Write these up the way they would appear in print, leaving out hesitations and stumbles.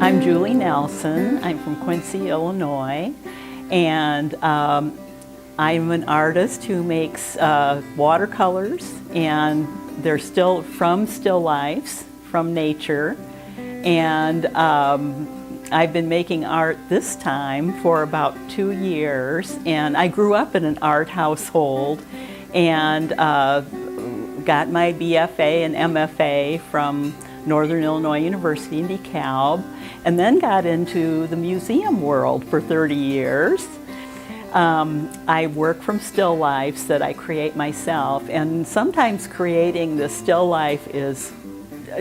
I'm Julie Nelson. I'm from Quincy, Illinois, and I'm an artist who makes watercolors, and they're still from still lifes, from nature. And I've been making art this time for about 2 years, and I grew up in an art household and got my BFA and MFA from Northern Illinois University in DeKalb, and then got into the museum world for 30 years. I work from still lifes that I create myself, and sometimes creating the still life is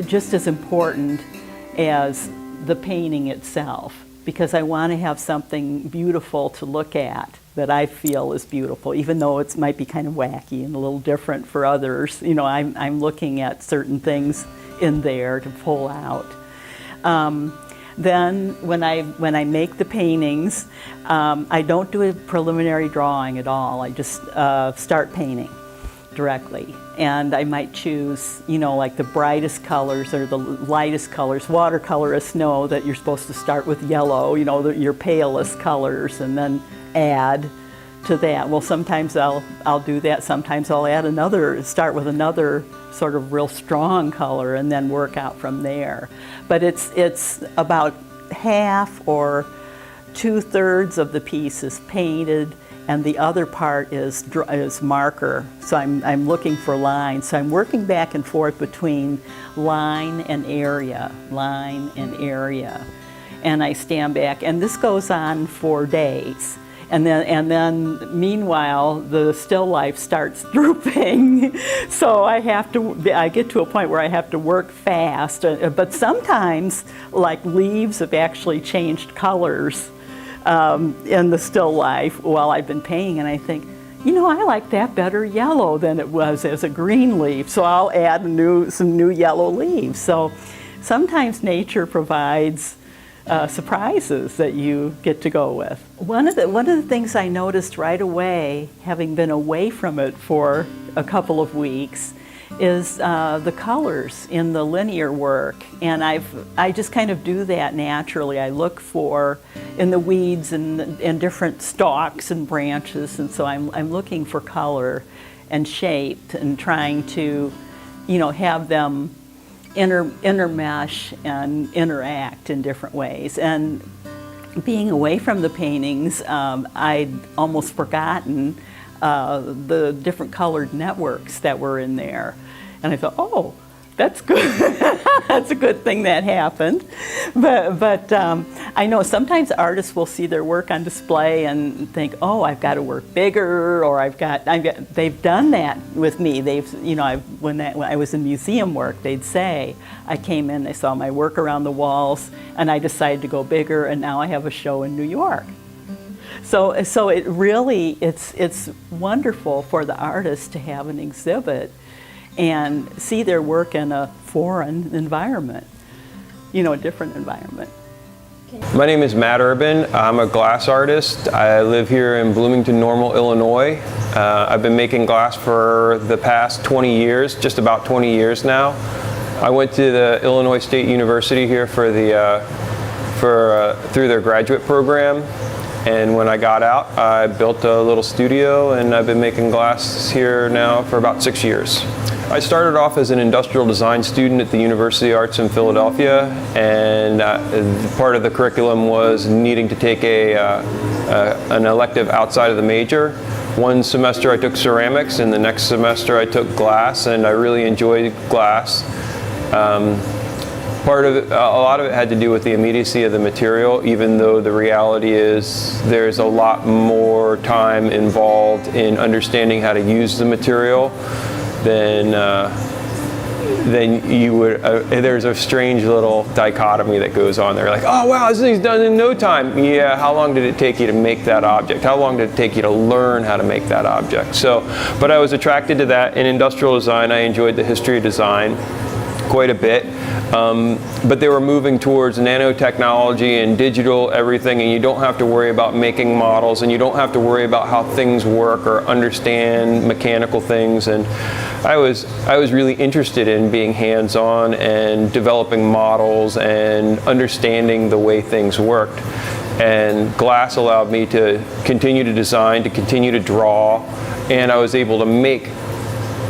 just as important as the painting itself, because I want to have something beautiful to look at that I feel is beautiful, even though it might be kind of wacky and a little different for others. You know, I'm looking at certain things in there to pull out. Then when I make the paintings, I don't do a preliminary drawing at all. I just start painting directly. And I might choose, you know, like the brightest colors or the lightest colors. Watercolorists know that you're supposed to start with yellow, you know, your palest colors, and then add to that. Well, sometimes I'll do that. Sometimes I'll start with another sort of real strong color and then work out from there. But it's about half or 2/3 of the piece is painted, and the other part is marker. So I'm looking for lines. So I'm working back and forth between line and area, and I stand back, and this goes on for days. And then meanwhile, the still life starts drooping. So I get to a point where I have to work fast. But sometimes, like, leaves have actually changed colors in the still life while I've been painting, and I think, you know, I like that better yellow than it was as a green leaf, so I'll add some new yellow leaves. So sometimes nature provides surprises that you get to go with. One of the things I noticed right away, having been away from it for a couple of weeks, is the colors in the linear work, and I just kind of do that naturally. I look for in the weeds and different stalks and branches, and so I'm looking for color and shape and trying to, you know, have them intermesh and interact in different ways. And being away from the paintings, I'd almost forgotten the different colored networks that were in there. And I thought, oh, that's good. That's a good thing that happened. But I know sometimes artists will see their work on display and think, oh, I've got to work bigger, or they've done that with me. When I was in museum work, they'd say, I came in, they saw my work around the walls, and I decided to go bigger, and now I have a show in New York. So it really, it's wonderful for the artist to have an exhibit and see their work in a foreign environment, you know, a different environment. My name is Matt Urban. I'm a glass artist. I live here in Bloomington Normal, Illinois. I've been making glass for the past 20 years, just about 20 years now. I went to the Illinois State University here for through their graduate program. And when I got out, I built a little studio, and I've been making glass here now for about 6 years. I started off as an industrial design student at the University of Arts in Philadelphia, and part of the curriculum was needing to take an elective outside of the major. One semester I took ceramics, and the next semester I took glass, and I really enjoyed glass. A lot of it had to do with the immediacy of the material, even though the reality is there's a lot more time involved in understanding how to use the material than you would. There's a strange little dichotomy that goes on there. Like, oh wow, this thing's done in no time. Yeah, how long did it take you to make that object? How long did it take you to learn how to make that object? But I was attracted to that. In industrial design, I enjoyed the history of design. quite a bit. But they were moving towards nanotechnology and digital everything, and you don't have to worry about making models, and you don't have to worry about how things work or understand mechanical things. And I was really interested in being hands-on and developing models and understanding the way things worked. And glass allowed me to continue to design, to continue to draw, and I was able to make.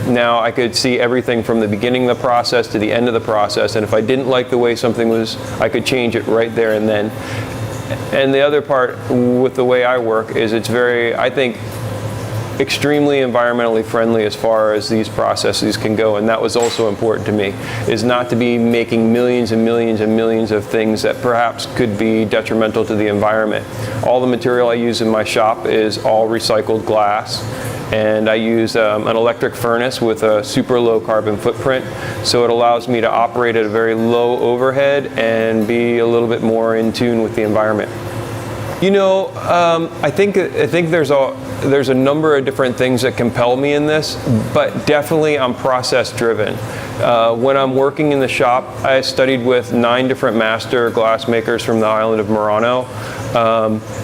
Now I could see everything from the beginning of the process to the end of the process, and if I didn't like the way something was, I could change it right there and then. And the other part with the way I work is it's very, I think, extremely environmentally friendly as far as these processes can go, and that was also important to me, is not to be making millions and millions and millions of things that perhaps could be detrimental to the environment. All the material I use in my shop is all recycled glass, and I use an electric furnace with a super low carbon footprint, so it allows me to operate at a very low overhead and be a little bit more in tune with the environment. You know, I think there's a number of different things that compel me in this, but definitely I'm process driven. When I'm working in the shop, I studied with 9 different master glassmakers from the island of Murano,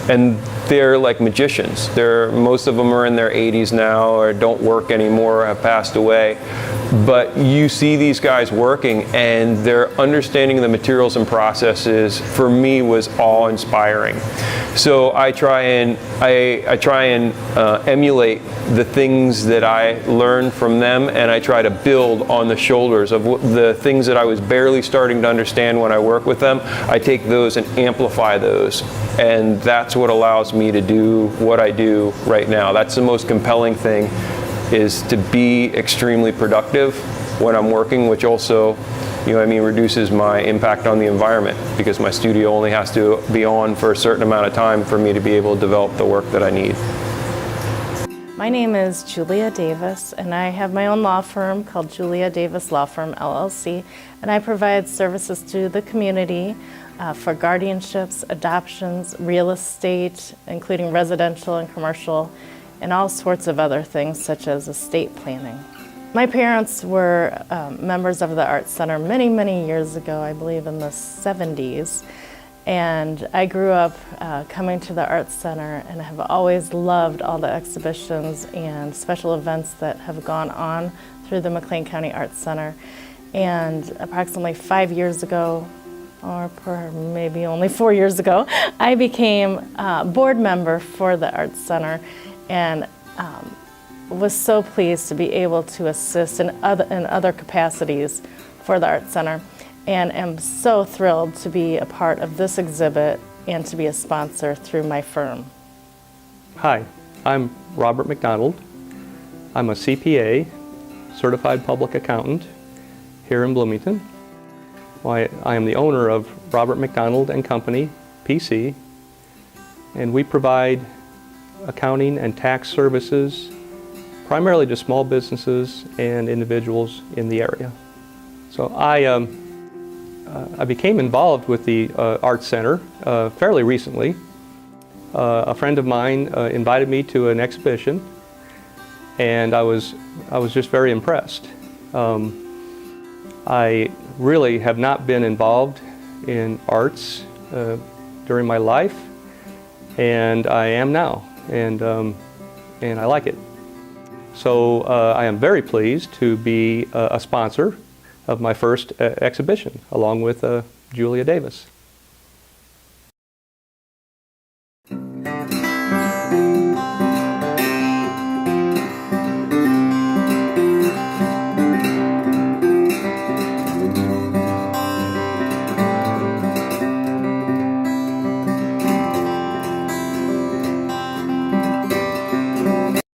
and they're like magicians. Most of them are in their 80s now, or don't work anymore, have passed away. But you see these guys working, and their understanding of the materials and processes, for me, was awe-inspiring. So I try and emulate the things that I learned from them, and I try to build on the shoulders of the things that I was barely starting to understand when I work with them. I take those and amplify those, and that's what allows me to do what I do right now. That's the most compelling thing, is to be extremely productive when I'm working, which also, reduces my impact on the environment, because my studio only has to be on for a certain amount of time for me to be able to develop the work that I need. My name is Julia Davis, and I have my own law firm called Julia Davis Law Firm, LLC, and I provide services to the community for guardianships, adoptions, real estate, including residential and commercial, and all sorts of other things such as estate planning. My parents were members of the Art Center many, many years ago, I believe in the 70s. And I grew up coming to the Art Center and have always loved all the exhibitions and special events that have gone on through the McLean County Art Center. And approximately 5 year ago, or maybe only 4 years ago, I became a board member for the Art Center, and was so pleased to be able to assist in other capacities for the Art Center, and am so thrilled to be a part of this exhibit and to be a sponsor through my firm. Hi, I'm Robert McDonald. I'm a CPA, Certified Public Accountant, here in Bloomington. I am the owner of Robert McDonald and Company, PC, and we provide accounting and tax services primarily to small businesses and individuals in the area. So I became involved with the Art Center fairly recently. A friend of mine invited me to an exhibition, and I was just very impressed. I really have not been involved in arts during my life, and I am now, and I like it. So I am very pleased to be a sponsor of my first exhibition, along with Julia Davis.